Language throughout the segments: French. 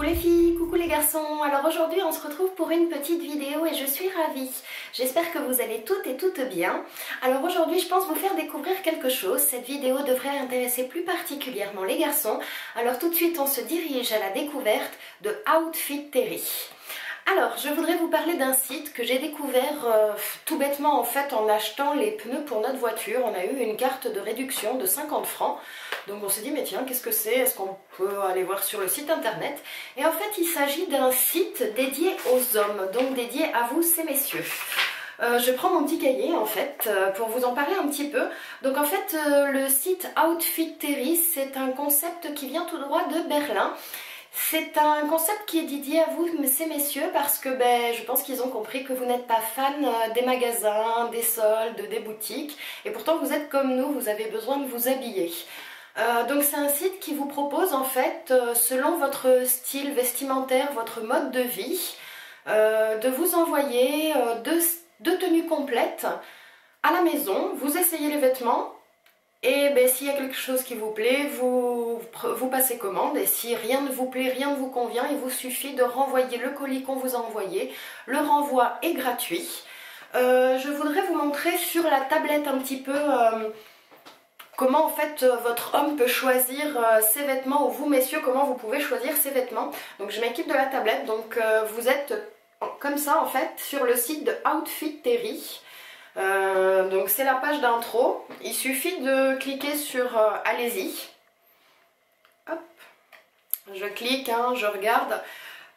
les filles, coucou les garçons. Alors aujourd'hui on se retrouve pour une petite vidéo et je suis ravie. J'espère que vous allez toutes et toutes bien. Alors aujourd'hui je pense vous faire découvrir quelque chose. Cette vidéo devrait intéresser plus particulièrement les garçons. Alors tout de suite on se dirige à la découverte de Outfittery. Alors, je voudrais vous parler d'un site que j'ai découvert tout bêtement en fait en achetant les pneus pour notre voiture. On a eu une carte de réduction de 50 francs. Donc on s'est dit, mais tiens, qu'est-ce que c'est? Est-ce qu'on peut aller voir sur le site internet? Et en fait, il s'agit d'un site dédié aux hommes, donc dédié à vous, ces messieurs. Je prends mon petit cahier en fait pour vous en parler un petit peu. Donc en fait, le site Outfittery, c'est un concept qui vient tout droit de Berlin. C'est un concept qui est dédié à vous, ces messieurs, parce que je pense qu'ils ont compris que vous n'êtes pas fan des magasins, des soldes, des boutiques. Et pourtant, vous êtes comme nous, vous avez besoin de vous habiller. Donc c'est un site qui vous propose en fait, selon votre style vestimentaire, votre mode de vie, de vous envoyer deux tenues complètes à la maison. Vous essayez les vêtements. Et s'il y a quelque chose qui vous plaît, vous passez commande. Et si rien ne vous plaît, rien ne vous convient, il vous suffit de renvoyer le colis qu'on vous a envoyé. Le renvoi est gratuit. Je voudrais vous montrer sur la tablette un petit peu comment en fait votre homme peut choisir ses vêtements, ou vous messieurs, comment vous pouvez choisir ses vêtements. Donc je m'équipe de la tablette, donc vous êtes comme ça en fait sur le site de Outfittery. Donc c'est la page d'intro, il suffit de cliquer sur allez-y. Hop, je clique, je regarde.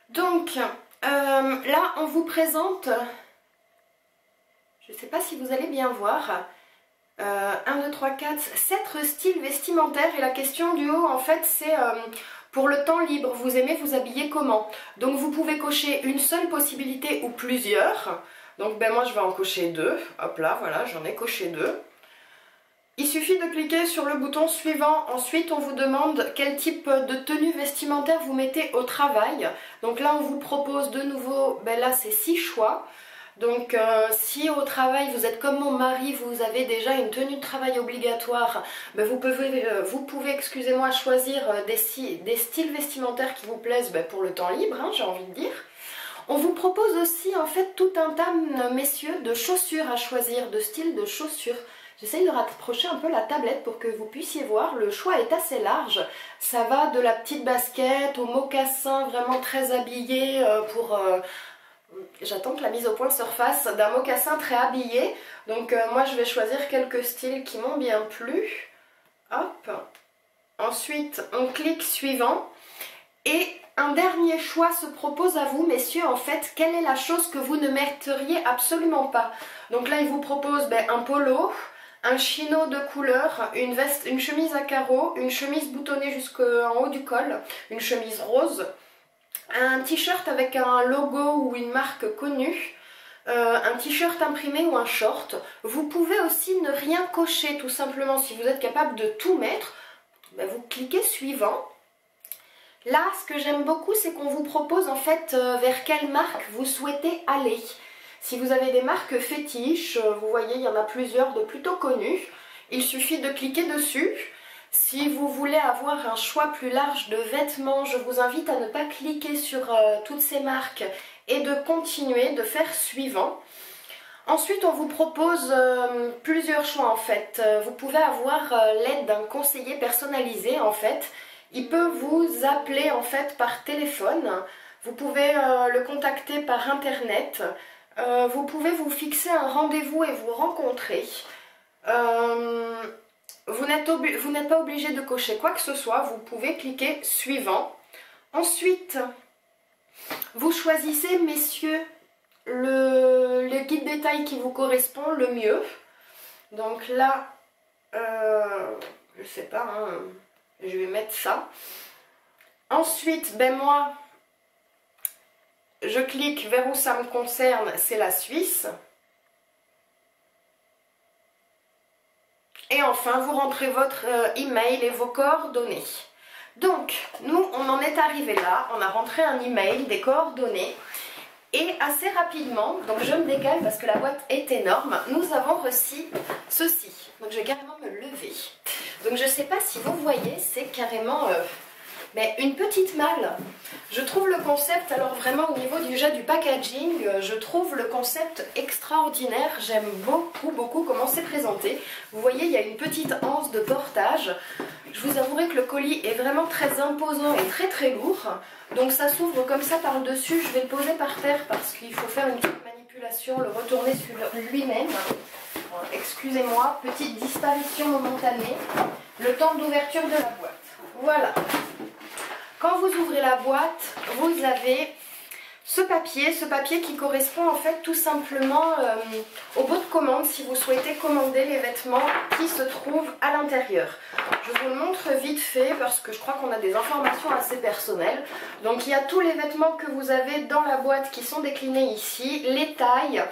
Donc là on vous présente, je ne sais pas si vous allez bien voir, 1, 2, 3, 4, 7 styles vestimentaires. Et la question du haut en fait c'est pour le temps libre, vous aimez vous habiller comment? Donc vous pouvez cocher une seule possibilité ou plusieurs. Donc moi je vais en cocher 2, hop là, voilà, j'en ai coché 2. Il suffit de cliquer sur le bouton suivant, ensuite on vous demande quel type de tenue vestimentaire vous mettez au travail. Donc là on vous propose de nouveau, là c'est 6 choix. Donc si au travail vous êtes comme mon mari, vous avez déjà une tenue de travail obligatoire, vous pouvez excusez-moi, choisir des styles vestimentaires qui vous plaisent pour le temps libre, j'ai envie de dire. On vous propose aussi en fait tout un tas, messieurs, de chaussures à choisir, de styles de chaussures. J'essaye de rapprocher un peu la tablette pour que vous puissiez voir. Le choix est assez large. Ça va de la petite basket au mocassin vraiment très habillé pour... J'attends que la mise au point se refasse, d'un mocassin très habillé. Donc moi je vais choisir quelques styles qui m'ont bien plu. Hop. Ensuite on clique suivant. Et un dernier choix se propose à vous, messieurs, en fait, quelle est la chose que vous ne metteriez absolument pas? Donc là, il vous propose un polo, un chino de couleur, une veste, une chemise à carreaux, une chemise boutonnée jusqu'en haut du col, une chemise rose, un t-shirt avec un logo ou une marque connue, un t-shirt imprimé ou un short. Vous pouvez aussi ne rien cocher, tout simplement. Si vous êtes capable de tout mettre, vous cliquez suivant. Là, ce que j'aime beaucoup, c'est qu'on vous propose en fait vers quelle marque vous souhaitez aller. Si vous avez des marques fétiches, vous voyez, il y en a plusieurs de plutôt connues. Il suffit de cliquer dessus. Si vous voulez avoir un choix plus large de vêtements, je vous invite à ne pas cliquer sur toutes ces marques et de continuer, de faire suivant. Ensuite, on vous propose plusieurs choix en fait. Vous pouvez avoir l'aide d'un conseiller personnalisé en fait. Il peut vous appeler en fait par téléphone, vous pouvez le contacter par internet, vous pouvez vous fixer un rendez-vous et vous rencontrer. Vous n'êtes pas obligé de cocher quoi que ce soit, vous pouvez cliquer suivant. Ensuite, vous choisissez, messieurs, le guide détail qui vous correspond le mieux. Donc là, je sais pas, je vais mettre ça. Ensuite, moi, je clique vers où ça me concerne, c'est la Suisse. Et enfin, vous rentrez votre email et vos coordonnées. Donc, nous, on en est arrivé là. On a rentré un email, des coordonnées. Et assez rapidement, donc je me décale parce que la boîte est énorme, nous avons reçu ceci. Donc je vais carrément me lever. Donc je ne sais pas si vous voyez, c'est carrément Mais une petite malle, je trouve le concept, alors vraiment au niveau déjà du packaging, je trouve le concept extraordinaire. J'aime beaucoup comment c'est présenté. Vous voyez, il y a une petite anse de portage. Je vous avouerai que le colis est vraiment très imposant et très lourd. Donc ça s'ouvre comme ça par le dessus. Je vais le poser par terre parce qu'il faut faire une petite manipulation, le retourner sur lui-même. Excusez-moi, petite disparition momentanée. Le temps d'ouverture de la boîte. Voilà. Quand vous ouvrez la boîte, vous avez ce papier qui correspond en fait tout simplement au bon de commande si vous souhaitez commander les vêtements qui se trouvent à l'intérieur. Je vous le montre vite fait parce que je crois qu'on a des informations assez personnelles. Donc il y a tous les vêtements que vous avez dans la boîte qui sont déclinés ici, les tailles,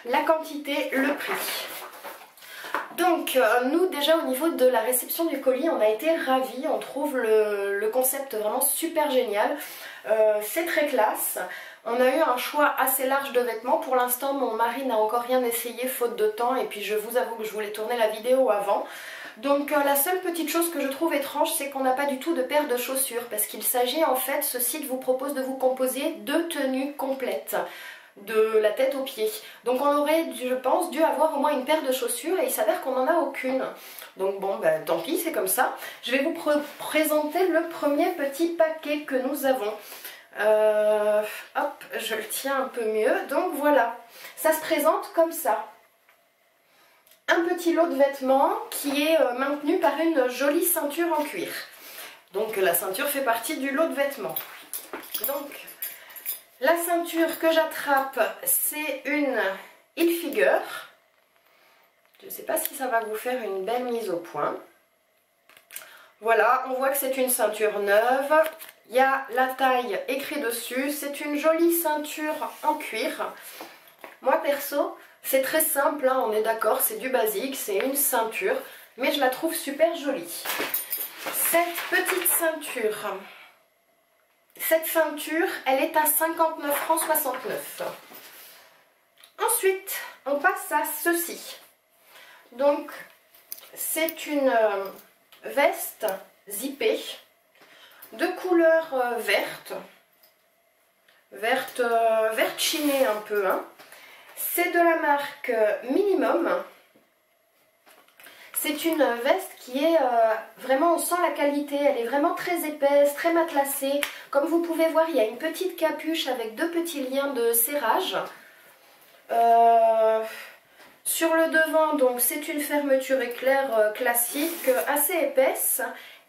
la quantité, le prix. Donc nous déjà au niveau de la réception du colis on a été ravis, on trouve le concept vraiment super génial, c'est très classe. On a eu un choix assez large de vêtements. Pour l'instant mon mari n'a encore rien essayé faute de temps et puis je vous avoue que je voulais tourner la vidéo avant. Donc la seule petite chose que je trouve étrange c'est qu'on n'a pas du tout de paire de chaussures parce qu'il s'agit en fait, ce site vous propose de vous composer 2 tenues complètes. De la tête aux pieds. Donc on aurait, je pense, dû avoir au moins une paire de chaussures et il s'avère qu'on n'en a aucune. Donc bon, ben, tant pis, c'est comme ça. Je vais vous présenter le premier petit paquet que nous avons. Hop, je le tiens un peu mieux. Donc voilà, ça se présente comme ça. Un petit lot de vêtements qui est maintenu par une jolie ceinture en cuir. Donc la ceinture fait partie du lot de vêtements. Donc la ceinture que j'attrape, c'est une Hilfiger. Je ne sais pas si ça va vous faire une belle mise au point. Voilà, on voit que c'est une ceinture neuve. Il y a la taille écrit dessus. C'est une jolie ceinture en cuir. Moi perso, c'est très simple, hein, on est d'accord, c'est du basique, c'est une ceinture. Mais je la trouve super jolie. Cette petite ceinture... Cette ceinture, elle est à 59 francs 69. Ensuite, on passe à ceci. Donc, c'est une veste zippée de couleur verte. Verte chinée un peu. Hein. C'est de la marque Minimum. C'est une veste qui est vraiment, on sent la qualité, elle est vraiment très épaisse, très matelassée. Comme vous pouvez voir, il y a une petite capuche avec 2 petits liens de serrage. Sur le devant, donc c'est une fermeture éclair classique, assez épaisse.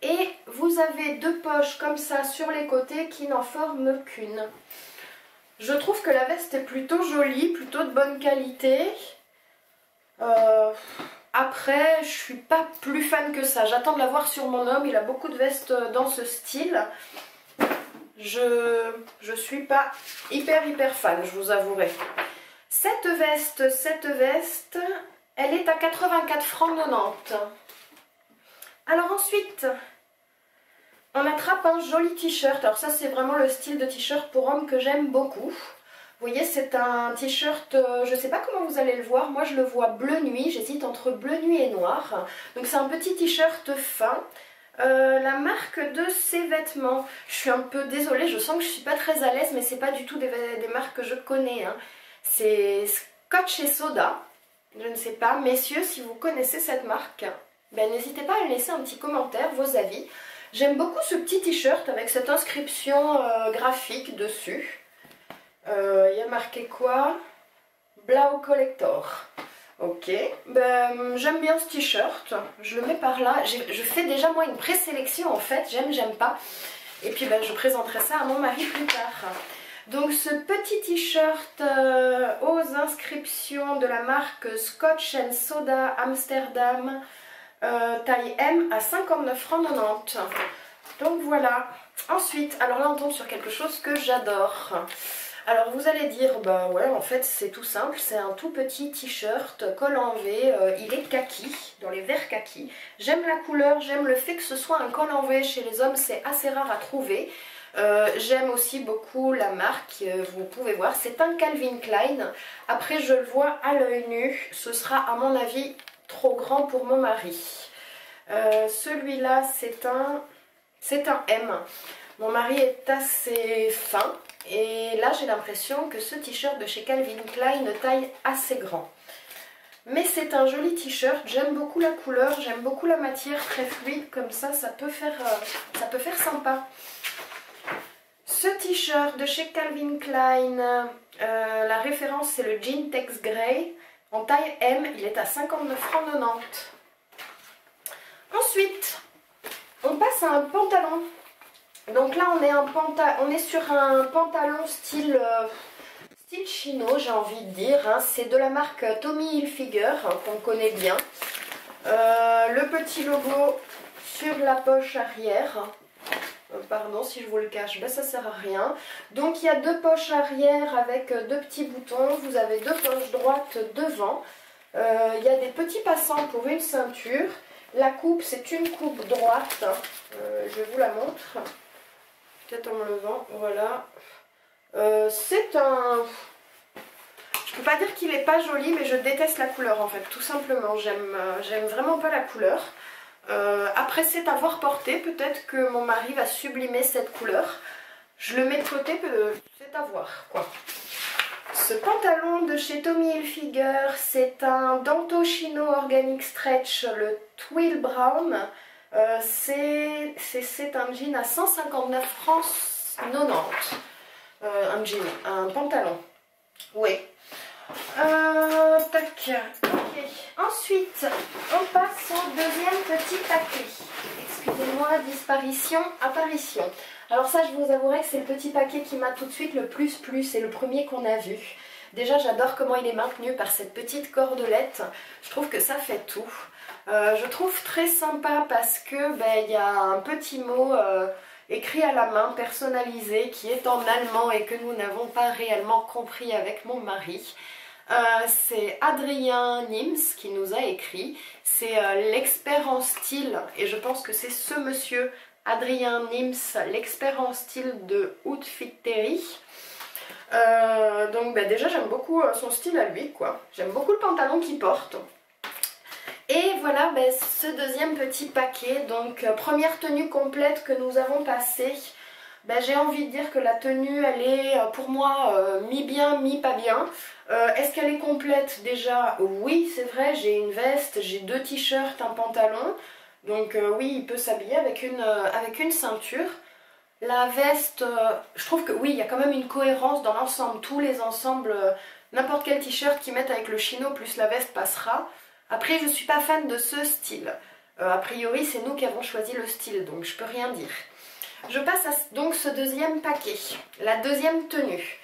Et vous avez 2 poches comme ça sur les côtés qui n'en forment qu'une. Je trouve que la veste est plutôt jolie, plutôt de bonne qualité. Après, je suis pas plus fan que ça. J'attends de la voir sur mon homme. Il a beaucoup de vestes dans ce style. Je suis pas hyper fan, je vous avouerai. Cette veste, elle est à 84 francs 90. Alors ensuite, on attrape un joli t-shirt. Alors ça, c'est vraiment le style de t-shirt pour homme que j'aime beaucoup. Vous voyez, c'est un t-shirt, je ne sais pas comment vous allez le voir, moi je le vois bleu nuit, j'hésite entre bleu nuit et noir. Donc c'est un petit t-shirt fin. La marque de ces vêtements, je suis un peu désolée, je sens que je ne suis pas très à l'aise, mais c'est pas du tout des marques que je connais. Hein. C'est Scotch et Soda, je ne sais pas, messieurs, si vous connaissez cette marque, ben, n'hésitez pas à me laisser un petit commentaire, vos avis. J'aime beaucoup ce petit t-shirt avec cette inscription graphique dessus. Il y a marqué quoi? Blau Collector. Ok, ben, j'aime bien ce t-shirt, je le mets par là. Je fais déjà moi une présélection en fait, j'aime pas. Et puis ben, je présenterai ça à mon mari plus tard. Donc ce petit t-shirt aux inscriptions de la marque Scotch and Soda Amsterdam, taille M à 59 francs 90. Donc voilà. Ensuite, alors là on tombe sur quelque chose que j'adore. Alors vous allez dire, bah ouais, en fait c'est tout simple, c'est un tout petit t-shirt, col en V, il est kaki, dans les verts kaki. J'aime la couleur, j'aime le fait que ce soit un col en V chez les hommes, c'est assez rare à trouver. J'aime aussi beaucoup la marque, vous pouvez voir, c'est un Calvin Klein. Après je le vois à l'œil nu, ce sera à mon avis trop grand pour mon mari. Celui-là c'est un M. Mon mari est assez fin et là j'ai l'impression que ce t-shirt de chez Calvin Klein taille assez grand. Mais c'est un joli t-shirt, j'aime beaucoup la couleur, j'aime beaucoup la matière très fluide, comme ça peut faire sympa. Ce t-shirt de chez Calvin Klein, la référence c'est le Jean Tex Grey, en taille M, il est à 59,90 €. Ensuite, on passe à un pantalon. Donc là on est sur un pantalon style chino, j'ai envie de dire, hein. C'est de la marque Tommy Hilfiger, hein, qu'on connaît bien. Le petit logo sur la poche arrière. Pardon si je vous le cache, ben ça sert à rien. Donc il y a deux poches arrière avec deux petits boutons. Vous avez deux poches droites devant. Il y a des petits passants pour une ceinture. La coupe, c'est une coupe droite. Je vous la montre. Peut-être en me levant, voilà. C'est un... Je peux pas dire qu'il est pas joli, mais je déteste la couleur en fait, tout simplement. J'aime vraiment pas la couleur. Après c'est à voir porter, peut-être que mon mari va sublimer cette couleur. Je le mets de côté, c'est à voir quoi. Ce pantalon de chez Tommy Hilfiger, c'est un Danto Chino Organic Stretch, le Twill Brown. C'est un jean à 159,90 €. Un jean, un pantalon. Oui. Tac. Ok. Ensuite, on passe au deuxième petit paquet. Excusez-moi, disparition, apparition. Alors ça, je vous avouerai que c'est le petit paquet qui m'a tout de suite le plus plu. C'est le premier qu'on a vu. Déjà, j'adore comment il est maintenu par cette petite cordelette. Je trouve que ça fait tout. Je trouve très sympa parce que il y a un petit mot écrit à la main, personnalisé, qui est en allemand et que nous n'avons pas réellement compris avec mon mari. C'est Adrien Nims qui nous a écrit. C'est l'expert en style et je pense que c'est ce monsieur Adrien Nims, l'expert en style de Outfittery. Donc déjà j'aime beaucoup son style à lui quoi. J'aime beaucoup le pantalon qu'il porte. Et voilà ce deuxième petit paquet. Donc première tenue complète que nous avons passée. J'ai envie de dire que la tenue elle est pour moi mi-bien, mi-pas bien. Est-ce qu'elle est complète déjà? Oui c'est vrai, j'ai une veste, j'ai deux t-shirts, un pantalon. Donc oui il peut s'habiller avec une ceinture. La veste, je trouve que oui, il y a quand même une cohérence dans l'ensemble. Tous les ensembles, n'importe quel t-shirt qu'ils mettent avec le chino plus la veste passera. Après, je ne suis pas fan de ce style. A priori, c'est nous qui avons choisi le style, donc je peux rien dire. Je passe à donc ce deuxième paquet, la deuxième tenue.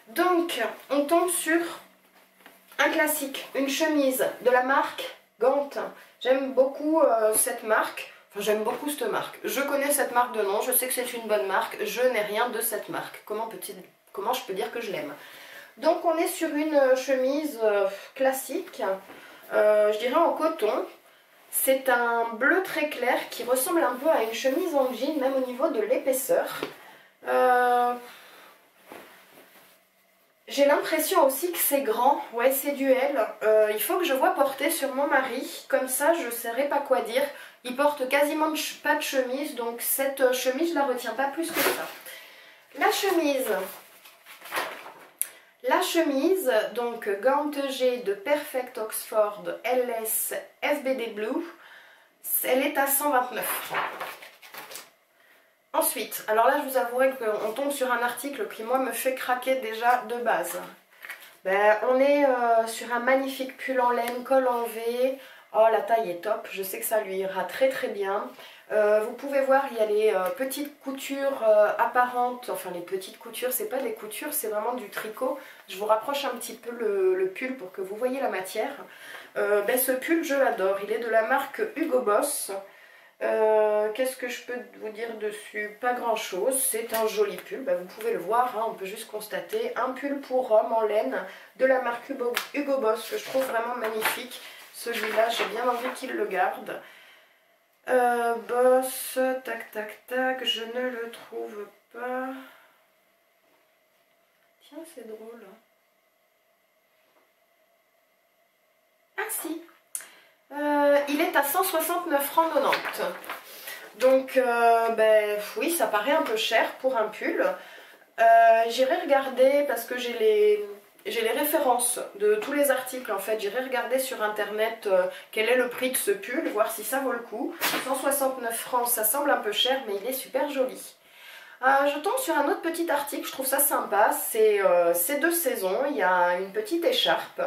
Donc, on tombe sur un classique, une chemise de la marque Gant. J'aime beaucoup cette marque. Enfin, j'aime beaucoup cette marque. Je connais cette marque de nom, je sais que c'est une bonne marque. Je n'ai rien de cette marque. Comment je peux dire que je l'aime? Donc, on est sur une chemise classique, je dirais en coton. C'est un bleu très clair qui ressemble un peu à une chemise en jean, même au niveau de l'épaisseur. J'ai l'impression aussi que c'est grand, ouais c'est du L. Il faut que je vois porter sur mon mari, comme ça je ne saurais pas quoi dire. Il porte quasiment pas de chemise, donc cette chemise je la retiens pas plus que ça. La chemise, donc Gant G de Perfect Oxford LS FBD Blue, elle est à 129 francs. Ensuite, alors là je vous avouerai qu'on tombe sur un article qui moi me fait craquer déjà de base. On est sur un magnifique pull en laine, col en V. Oh la taille est top, je sais que ça lui ira très très bien. Vous pouvez voir, il y a les petites coutures apparentes, enfin les petites coutures, c'est pas des coutures, c'est vraiment du tricot. Je vous rapproche un petit peu le pull pour que vous voyez la matière. Ce pull je l'adore, il est de la marque Hugo Boss. Qu'est-ce que je peux vous dire dessus? Pas grand chose, c'est un joli pull, vous pouvez le voir, hein, on peut juste constater. Un pull pour homme en laine de la marque Hugo Boss que je trouve vraiment magnifique. Celui-là j'ai bien envie qu'il le garde. Boss, tac tac tac, je ne le trouve pas. Tiens c'est drôle. Ah si, il est à 169,90 francs. Donc oui, ça paraît un peu cher pour un pull. J'irai regarder parce que j'ai les références de tous les articles en fait. J'irai regarder sur internet quel est le prix de ce pull, voir si ça vaut le coup. 169 francs, ça semble un peu cher mais il est super joli. Je tombe sur un autre petit article, je trouve ça sympa, c'est de saison, il y a une petite écharpe.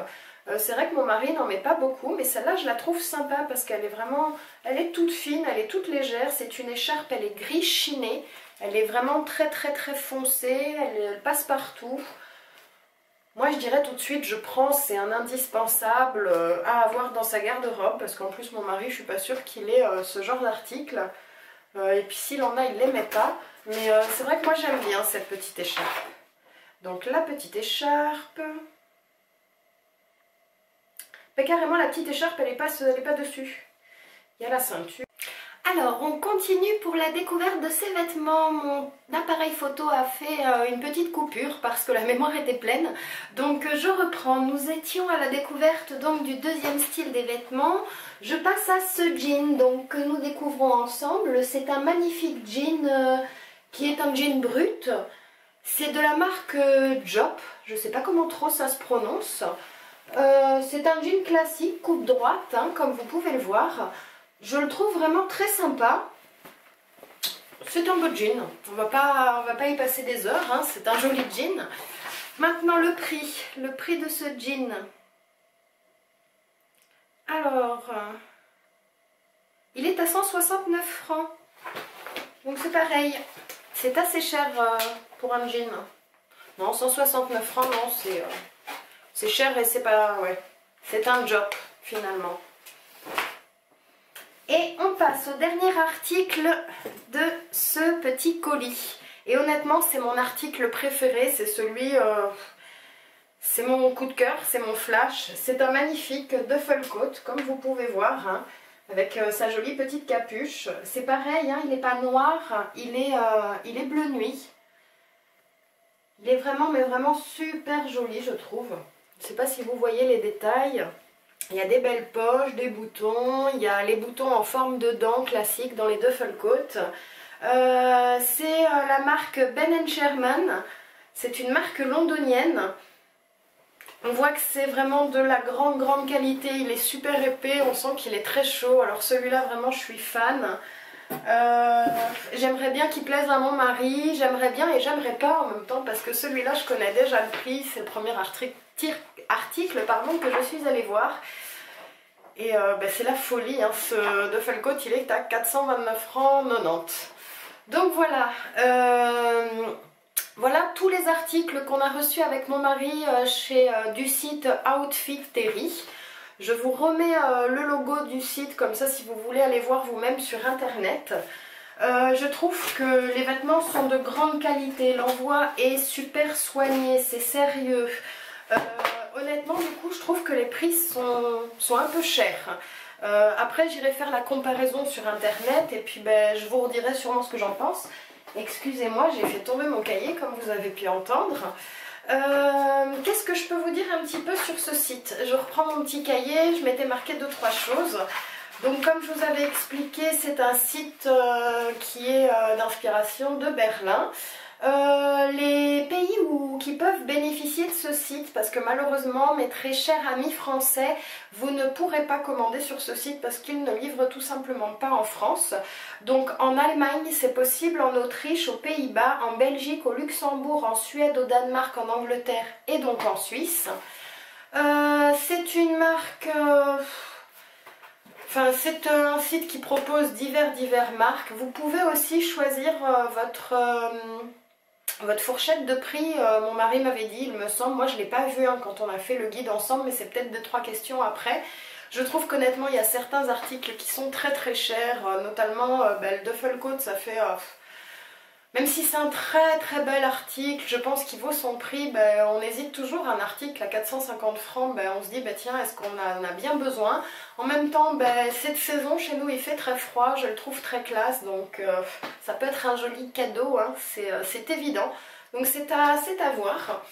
C'est vrai que mon mari n'en met pas beaucoup, mais celle-là je la trouve sympa parce qu'elle est vraiment, elle est toute fine, elle est toute légère, c'est une écharpe, elle est gris chiné, elle est vraiment très foncée, elle passe partout. Moi je dirais tout de suite, je prends, c'est un indispensable à avoir dans sa garde-robe, parce qu'en plus mon mari, je suis pas sûre qu'il ait ce genre d'article, et puis s'il en a, il ne les met pas, mais c'est vrai que moi j'aime bien cette petite écharpe. Donc la petite écharpe... Mais carrément la petite écharpe elle est pas dessus. Il y a la ceinture. Alors on continue pour la découverte de ces vêtements. Mon appareil photo a fait une petite coupure parce que la mémoire était pleine. Donc je reprends. Nous étions à la découverte donc du deuxième style des vêtements. Je passe à ce jean donc, que nous découvrons ensemble. C'est un magnifique jean qui est un jean brut. C'est de la marque Jop. Je ne sais pas comment trop ça se prononce. C'est un jean classique, coupe droite, hein, comme vous pouvez le voir. Je le trouve vraiment très sympa. C'est un beau jean. On va pas y passer des heures, hein, c'est un joli jean. Maintenant le prix de ce jean. Alors, il est à 169 francs. Donc c'est pareil. C'est assez cher pour un jean. Non, 169 francs, non, c'est cher et c'est pas... Ouais, c'est un job finalement. Et on passe au dernier article de ce petit colis. Et honnêtement, c'est mon article préféré, c'est celui... c'est mon coup de cœur, c'est mon flash. C'est un magnifique duffel coat, comme vous pouvez voir, hein, avec sa jolie petite capuche. C'est pareil, hein, il n'est pas noir, il est bleu nuit. Il est vraiment, mais vraiment super joli, je trouve. Je ne sais pas si vous voyez les détails. Il y a des belles poches, des boutons. Il y a les boutons en forme de dents classiques dans les duffel coats. C'est la marque Ben & Sherman. C'est une marque londonienne. On voit que c'est vraiment de la grande qualité. Il est super épais. On sent qu'il est très chaud. Alors celui-là, vraiment, je suis fan. J'aimerais bien qu'il plaise à mon mari, j'aimerais bien et j'aimerais pas en même temps parce que celui-là je connais déjà le prix, c'est le premier article que je suis allée voir et c'est la folie, hein. Ce duffel coat il est à 429 francs 90. Donc voilà, voilà tous les articles qu'on a reçus avec mon mari du site Outfit Terry. Je vous remets le logo du site, comme ça si vous voulez aller voir vous-même sur internet. Je trouve que les vêtements sont de grande qualité, l'envoi est super soigné, c'est sérieux. Honnêtement du coup je trouve que les prix sont un peu chers. Après j'irai faire la comparaison sur internet et puis je vous redirai sûrement ce que j'en pense. Excusez-moi, j'ai fait tomber mon cahier comme vous avez pu entendre. Qu'est-ce que je peux vous dire un petit peu sur ce site? Je reprends mon petit cahier, je m'étais marqué 2-3 choses. Donc comme je vous avais expliqué, c'est un site qui est d'inspiration de Berlin. Les pays qui peuvent bénéficier de ce site, parce que malheureusement mes très chers amis français, vous ne pourrez pas commander sur ce site parce qu'ils ne livrent tout simplement pas en France. Donc en Allemagne c'est possible, en Autriche, aux Pays-Bas, en Belgique, au Luxembourg, en Suède, au Danemark, en Angleterre et donc en Suisse. C'est une marque... Enfin, c'est un site qui propose diverses marques. Vous pouvez aussi choisir votre fourchette de prix. Mon mari m'avait dit, il me semble, moi je ne l'ai pas vu hein, quand on a fait le guide ensemble, mais c'est peut-être 2-3 questions après. Je trouve qu'honnêtement, il y a certains articles qui sont très chers, notamment le duffel coat, ça fait... même si c'est un très bel article, je pense qu'il vaut son prix, on hésite toujours. Un article à 450 francs, on se dit tiens, est-ce qu'on en a bien besoin? En même temps, cette saison chez nous il fait très froid, je le trouve très classe, donc ça peut être un joli cadeau, hein, c'est évident. Donc c'est à voir.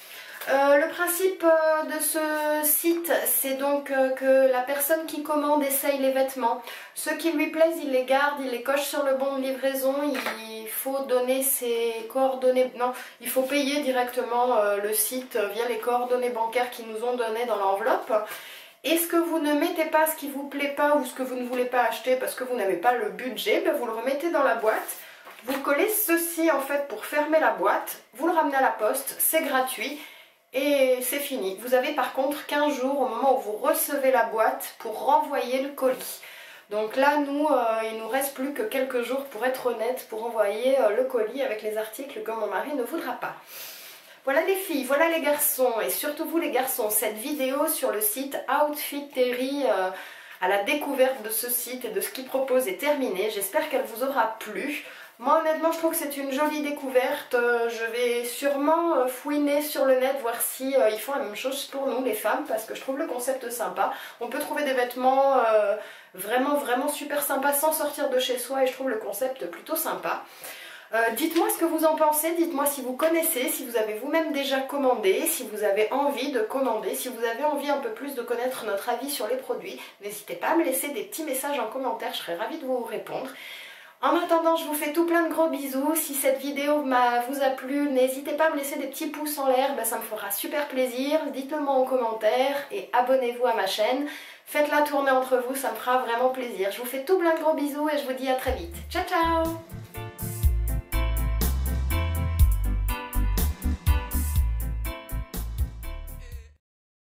Le principe de ce site, c'est donc que la personne qui commande essaye les vêtements. Ceux qui lui plaisent, il les garde, il les coche sur le bon de livraison. Il faut donner ses coordonnées, non, il faut payer directement le site via les coordonnées bancaires qu'ils nous ont données dans l'enveloppe. Et ce que vous ne mettez pas, ce qui vous plaît pas ou ce que vous ne voulez pas acheter parce que vous n'avez pas le budget, ben vous le remettez dans la boîte. Vous collez ceci en fait pour fermer la boîte, vous le ramenez à la poste, c'est gratuit. Et c'est fini. Vous avez par contre 15 jours au moment où vous recevez la boîte pour renvoyer le colis. Donc là, nous, il nous reste plus que quelques jours pour être honnête, pour envoyer le colis avec les articles que mon mari ne voudra pas. Voilà les filles, voilà les garçons, et surtout vous les garçons, cette vidéo sur le site Outfittery à la découverte de ce site et de ce qu'il propose est terminée. J'espère qu'elle vous aura plu. Moi honnêtement je trouve que c'est une jolie découverte, je vais sûrement fouiner sur le net voir si ils font la même chose pour nous les femmes parce que je trouve le concept sympa. On peut trouver des vêtements vraiment super sympas sans sortir de chez soi et je trouve le concept plutôt sympa. Dites-moi ce que vous en pensez, dites-moi si vous connaissez, si vous avez vous-même déjà commandé, si vous avez envie de commander, si vous avez envie un peu plus de connaître notre avis sur les produits. N'hésitez pas à me laisser des petits messages en commentaire, je serai ravie de vous répondre. En attendant, je vous fais tout plein de gros bisous. Si cette vidéo vous a plu, n'hésitez pas à me laisser des petits pouces en l'air, ça me fera super plaisir. Dites-le moi en commentaire et abonnez-vous à ma chaîne. Faites-la tourner entre vous, ça me fera vraiment plaisir. Je vous fais tout plein de gros bisous et je vous dis à très vite. Ciao ciao!